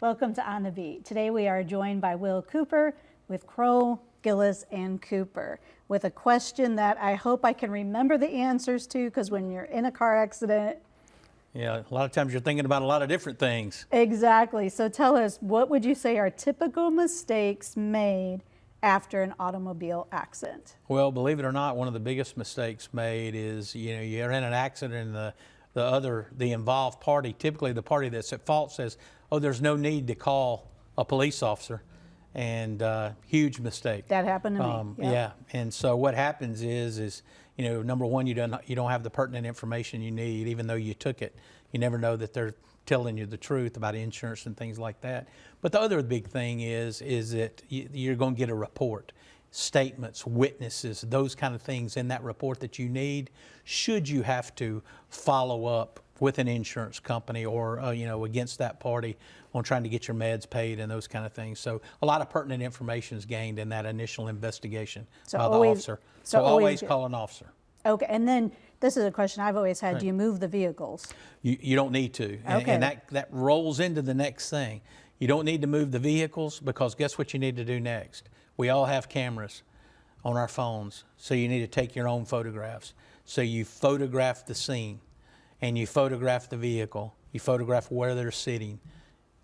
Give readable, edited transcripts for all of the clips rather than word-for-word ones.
Welcome to On the Beat. Today we are joined by Will Cooper with Crowell, Gillis, and Cooper with a question that I hope I can remember the answers to, because when you're in a car accident. Yeah, a lot of times you're thinking about a lot of different things. Exactly. So tell us, what would you say are typical mistakes made after an automobile accident? Well, believe it or not, one of the biggest mistakes made is, you're in an accident and the involved party, typically the party that's at fault, says, oh, there's no need to call a police officer. And huge mistake. That happened to me. Yeah, and so what happens is number one, you don't have the pertinent information you need, even though you took it. You never know that they're telling you the truth about insurance and things like that. But the other big thing is that you're going to get a report, statements, witnesses, those kind of things in that report that you need, should you have to follow up with an insurance company or against that party on trying to get your meds paid and those kind of things. So a lot of pertinent information is gained in that initial investigation by the officer. So always call an officer. Okay, and then this is a question I've always had. Right. Do you move the vehicles? You don't need to. Okay. And that rolls into the next thing. You don't need to move the vehicles, because guess what you need to do next? We all have cameras on our phones, so you need to take your own photographs. So you photograph the scene, and you photograph the vehicle, you photograph where they're sitting,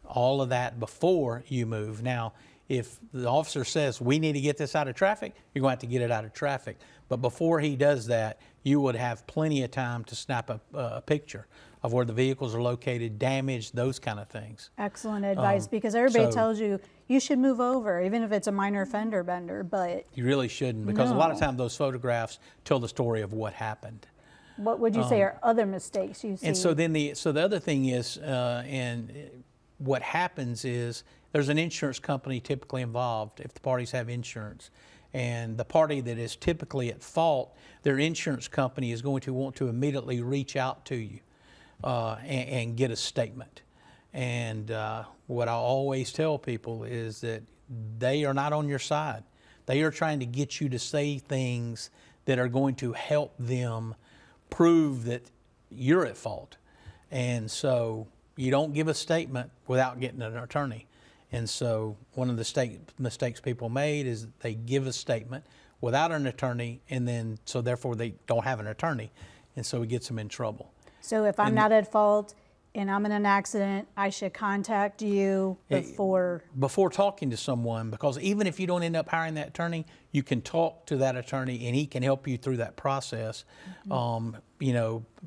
all of that before you move. Now, if the officer says, we need to get this out of traffic, you're going to have to get it out of traffic. But before he does that, you would have plenty of time to snap a picture of where the vehicles are located, damaged, those kind of things. Excellent advice, because everybody tells you should move over, even if it's a minor fender bender, but you really shouldn't, because a lot of times those photographs tell the story of what happened. What would you say are other mistakes you see? And so then the other thing is, and what happens is, there's an insurance company typically involved if the parties have insurance. And the party that is typically at fault, their insurance company is going to want to immediately reach out to you and get a statement. And what I always tell people is that they are not on your side. They are trying to get you to say things that are going to help them prove that you're at fault. And so you don't give a statement without getting an attorney. And so one of the mistakes people made is they give a statement without an attorney, and then so therefore they don't have an attorney, and so it gets them in trouble. So if I'm not at fault and I'm in an accident, I should contact you before talking to someone, because even if you don't end up hiring that attorney, you can talk to that attorney and he can help you through that process.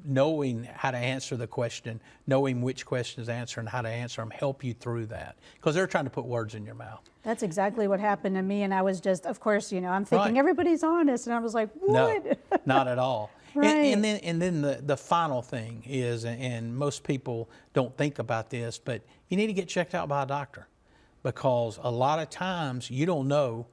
Knowing how to answer the question, knowing which questions to answer and how to answer them, help you through that, because they're trying to put words in your mouth. That's exactly what happened to me, and I was just, of course, I'm thinking everybody's honest, and I was like, what? No, not at all. Right. And then the final thing is, and most people don't think about this, but you need to get checked out by a doctor, because a lot of times you don't know,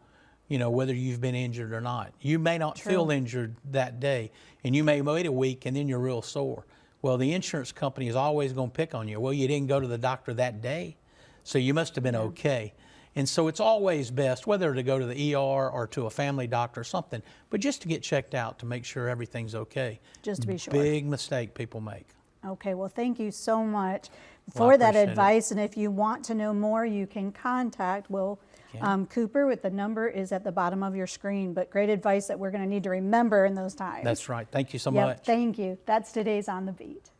whether you've been injured or not. You may not feel injured that day, and you may wait a week and then you're real sore. Well, the insurance company is always going to pick on you. Well, you didn't go to the doctor that day, so you must have been okay. And so it's always best, whether to go to the ER or to a family doctor or something, but just to get checked out to make sure everything's okay. Just to be sure. Big mistake people make. Okay, well, thank you so much for that advice. And if you want to know more, you can contact Will Cooper. With the number is at the bottom of your screen. But great advice that we're going to need to remember in those times. That's right. Thank you so much. Thank you. That's today's On the Beat.